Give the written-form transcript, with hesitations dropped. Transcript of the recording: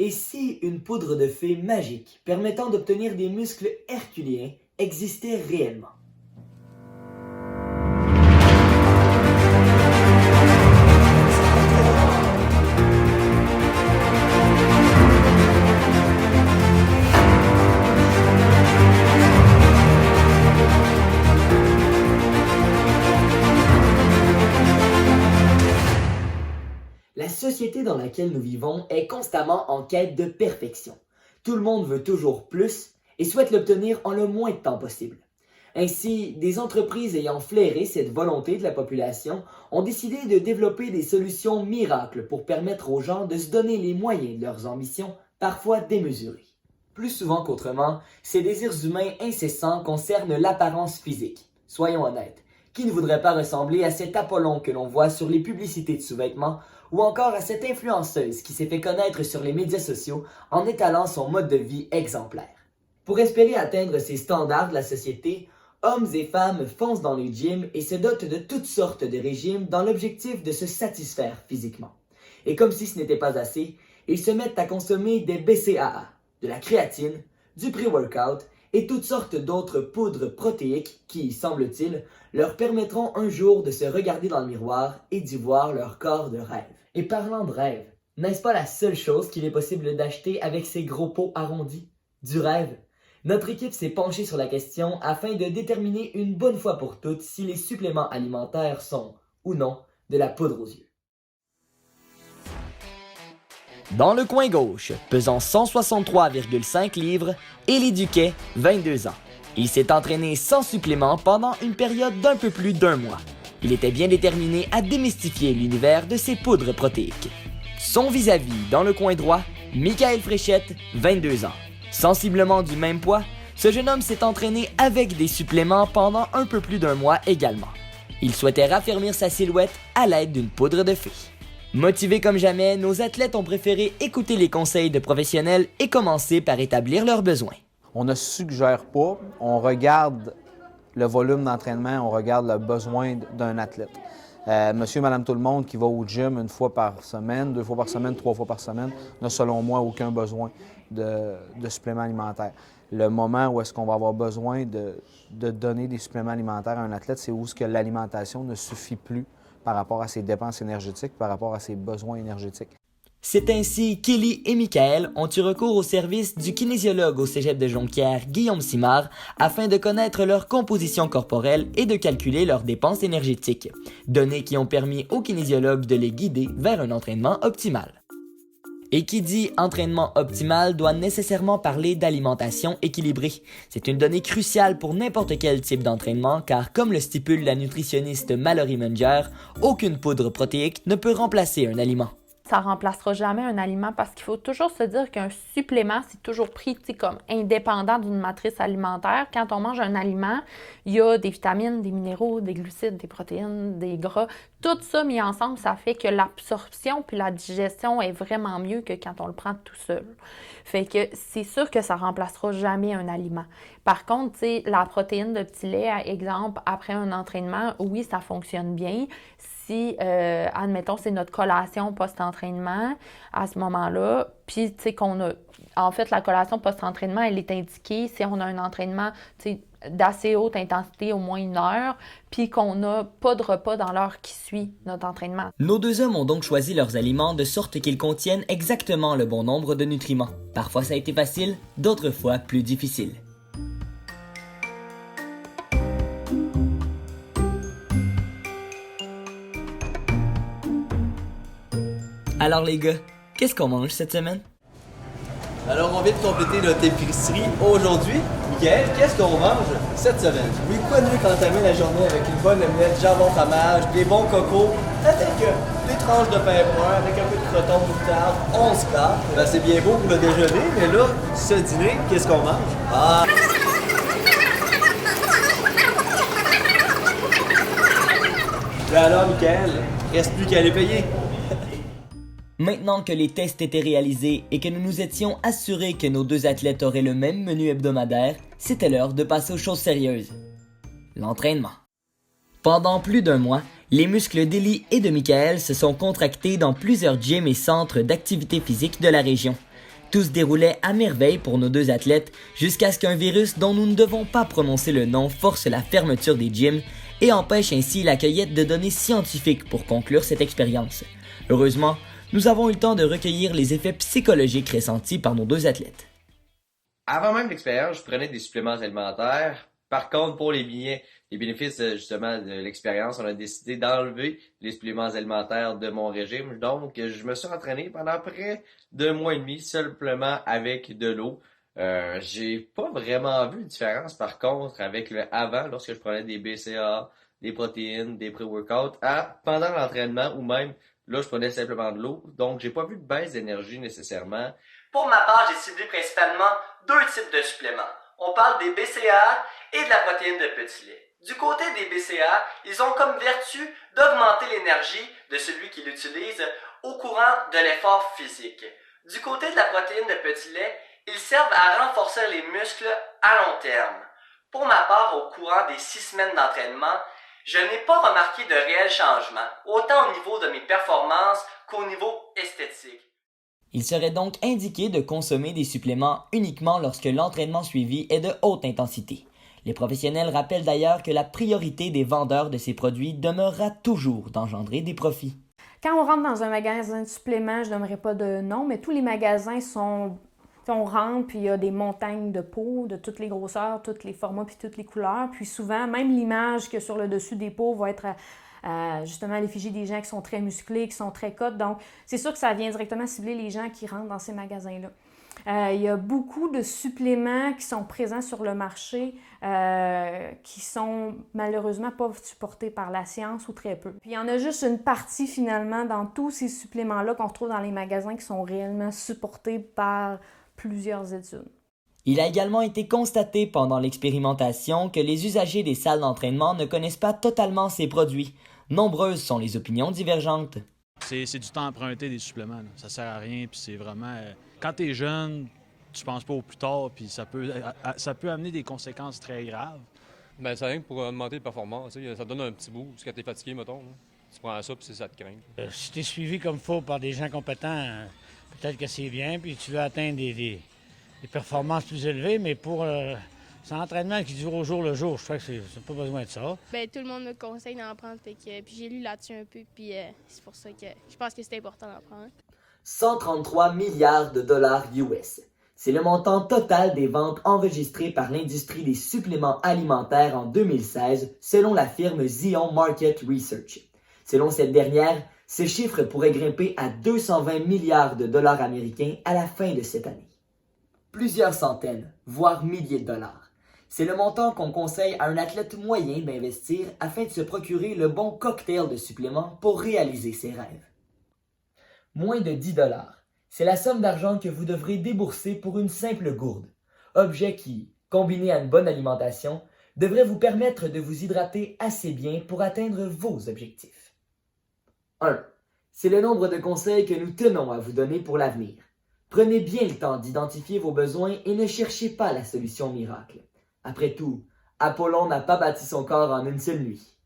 Et si une poudre de fée magique permettant d'obtenir des muscles herculéens existait réellement? La société dans laquelle nous vivons est constamment en quête de perfection. Tout le monde veut toujours plus et souhaite l'obtenir en le moins de temps possible. Ainsi, des entreprises ayant flairé cette volonté de la population ont décidé de développer des solutions miracles pour permettre aux gens de se donner les moyens de leurs ambitions, parfois démesurées. Plus souvent qu'autrement, ces désirs humains incessants concernent l'apparence physique. Soyons honnêtes, qui ne voudrait pas ressembler à cet Apollon que l'on voit sur les publicités de sous-vêtements ou encore à cette influenceuse qui s'est fait connaître sur les médias sociaux en étalant son mode de vie exemplaire. Pour espérer atteindre ces standards de la société, hommes et femmes foncent dans les gyms et se dotent de toutes sortes de régimes dans l'objectif de se satisfaire physiquement. Et comme si ce n'était pas assez, ils se mettent à consommer des BCAA, de la créatine, du pré-workout et toutes sortes d'autres poudres protéiques qui, semble-t-il, leur permettront un jour de se regarder dans le miroir et d'y voir leur corps de rêve. Et parlant de rêve, n'est-ce pas la seule chose qu'il est possible d'acheter avec ces gros pots arrondis? Du rêve. Notre équipe s'est penchée sur la question afin de déterminer une bonne fois pour toutes si les suppléments alimentaires sont, ou non, de la poudre aux yeux. Dans le coin gauche, pesant 163,5 livres, Élie Duquet, 22 ans. Il s'est entraîné sans supplément pendant une période d'un peu plus d'un mois. Il était bien déterminé à démystifier l'univers de ses poudres protéiques. Son vis-à-vis, dans le coin droit, Michael Fréchette, 22 ans. Sensiblement du même poids, ce jeune homme s'est entraîné avec des suppléments pendant un peu plus d'un mois également. Il souhaitait raffermir sa silhouette à l'aide d'une poudre de fée. Motivés comme jamais, nos athlètes ont préféré écouter les conseils de professionnels et commencer par établir leurs besoins. On ne suggère pas, on regarde le volume d'entraînement, on regarde le besoin d'un athlète. Monsieur, madame, tout le monde qui va au gym une fois par semaine, 2 fois par semaine, 3 fois par semaine, n'a selon moi aucun besoin de suppléments alimentaires. Le moment où est-ce qu'on va avoir besoin de donner des suppléments alimentaires à un athlète, c'est où ce que l'alimentation ne suffit plus par rapport à ses dépenses énergétiques, par rapport à ses besoins énergétiques. C'est ainsi qu'Élie et Michael ont eu recours au service du kinésiologue au cégep de Jonquière, Guillaume Simard, afin de connaître leur composition corporelle et de calculer leurs dépenses énergétiques, données qui ont permis au kinésiologue de les guider vers un entraînement optimal. Et qui dit entraînement optimal doit nécessairement parler d'alimentation équilibrée. C'est une donnée cruciale pour n'importe quel type d'entraînement car comme le stipule la nutritionniste Mallory Munger, aucune poudre protéique ne peut remplacer un aliment. Ça remplacera jamais un aliment parce qu'il faut toujours se dire qu'un supplément, c'est toujours pris comme indépendant d'une matrice alimentaire. Quand on mange un aliment, il y a des vitamines, des minéraux, des glucides, des protéines, des gras. Tout ça mis ensemble, ça fait que l'absorption puis la digestion est vraiment mieux que quand on le prend tout seul. Fait que c'est sûr que ça remplacera jamais un aliment. Par contre, la protéine de petit lait, exemple, après un entraînement, oui, ça fonctionne bien. Si, admettons, c'est notre collation post-entraînement à ce moment-là, puis, tu sais, qu'on a... En fait, la collation post-entraînement, elle est indiquée si on a un entraînement, tu sais, d'assez haute intensité, au moins 1 heure, puis qu'on n'a pas de repas dans l'heure qui suit notre entraînement. Nos 2 hommes ont donc choisi leurs aliments de sorte qu'ils contiennent exactement le bon nombre de nutriments. Parfois ça a été facile, d'autres fois plus difficile. Alors les gars, qu'est-ce qu'on mange cette semaine? Alors, on vient de compléter notre épicerie aujourd'hui. Michael, qu'est-ce qu'on mange cette semaine? Oui, quoi de mieux qu'entamer la journée avec une bonne omelette, jambon fromage, des bons cocos, avec des tranches de pain brun, avec un peu de croton moutarde, on se gâte. Ben, c'est bien beau pour le déjeuner, mais là, ce dîner, qu'est-ce qu'on mange? Ah! Ben alors, Michael, reste plus qu'à les payer. Maintenant que les tests étaient réalisés et que nous nous étions assurés que nos 2 athlètes auraient le même menu hebdomadaire, c'était l'heure de passer aux choses sérieuses. L'entraînement. Pendant plus d'1 mois, les muscles d'Élie et de Michael se sont contractés dans plusieurs gyms et centres d'activité physique de la région. Tout se déroulait à merveille pour nos deux athlètes jusqu'à ce qu'un virus dont nous ne devons pas prononcer le nom force la fermeture des gyms et empêche ainsi la cueillette de données scientifiques pour conclure cette expérience. Heureusement, nous avons eu le temps de recueillir les effets psychologiques ressentis par nos deux athlètes. Avant même l'expérience, je prenais des suppléments alimentaires. Par contre, pour les bénéfices justement de l'expérience, on a décidé d'enlever les suppléments alimentaires de mon régime. Donc, je me suis entraîné pendant près d'1 mois et demi simplement avec de l'eau. J'ai pas vraiment vu de différence par contre avec le avant, lorsque je prenais des BCAA, des protéines, des pré-workouts, pendant l'entraînement ou même là, je prenais simplement de l'eau. Donc, j'ai pas vu de baisse d'énergie nécessairement. Pour ma part, j'ai ciblé principalement 2 types de suppléments. On parle des BCAA et de la protéine de petit lait. Du côté des BCAA, ils ont comme vertu d'augmenter l'énergie de celui qui l'utilise au courant de l'effort physique. Du côté de la protéine de petit lait, ils servent à renforcer les muscles à long terme. Pour ma part, au courant des 6 semaines d'entraînement, je n'ai pas remarqué de réels changements, autant au niveau de mes performances qu'au niveau esthétique. Il serait donc indiqué de consommer des suppléments uniquement lorsque l'entraînement suivi est de haute intensité. Les professionnels rappellent d'ailleurs que la priorité des vendeurs de ces produits demeurera toujours d'engendrer des profits. Quand on rentre dans un magasin de suppléments, je n'aimerais pas de nom, mais tous les magasins sont... On rentre, puis il y a des montagnes de pots de toutes les grosseurs, tous les formats, puis toutes les couleurs. Puis souvent, même l'image qu'il y a sur le dessus des pots va être justement à l'effigie des gens qui sont très musclés, qui sont très cotes. Donc, c'est sûr que ça vient directement cibler les gens qui rentrent dans ces magasins-là. Il y a beaucoup de suppléments qui sont présents sur le marché qui sont malheureusement pas supportés par la science ou très peu. Puis il y en a juste une partie finalement dans tous ces suppléments-là qu'on retrouve dans les magasins qui sont réellement supportés par plusieurs études. Il a également été constaté pendant l'expérimentation que les usagers des salles d'entraînement ne connaissent pas totalement ces produits. Nombreuses sont les opinions divergentes. C'est du temps emprunté des suppléments. Là. Ça sert à rien, puis c'est vraiment... quand tu es jeune, tu penses pas au plus tard, puis ça peut amener des conséquences très graves. Bien, c'est rien que pour augmenter les performances. Ça donne un petit bout. Quand tu es fatigué, mettons, tu prends ça, puis ça te craint. Si tu es suivi comme il faut par des gens compétents, peut-être que c'est bien, puis tu veux atteindre des performances plus élevées, mais pour c'est un entraînement qui dure au jour le jour. Je crois que c'est pas besoin de ça. Bien, tout le monde me conseille d'en prendre, puis j'ai lu là-dessus un peu, puis c'est pour ça que je pense que c'est important d'en prendre. 133 milliards de dollars US. C'est le montant total des ventes enregistrées par l'industrie des suppléments alimentaires en 2016, selon la firme Zion Market Research. Selon cette dernière, ce chiffre pourrait grimper à 220 milliards de dollars américains à la fin de cette année. Plusieurs centaines, voire milliers de dollars. C'est le montant qu'on conseille à un athlète moyen d'investir afin de se procurer le bon cocktail de suppléments pour réaliser ses rêves. Moins de 10 dollars. C'est la somme d'argent que vous devrez débourser pour une simple gourde. Objet qui, combiné à une bonne alimentation, devrait vous permettre de vous hydrater assez bien pour atteindre vos objectifs. 1. C'est le nombre de conseils que nous tenons à vous donner pour l'avenir. Prenez bien le temps d'identifier vos besoins et ne cherchez pas la solution miracle. Après tout, Apollon n'a pas bâti son corps en une seule nuit.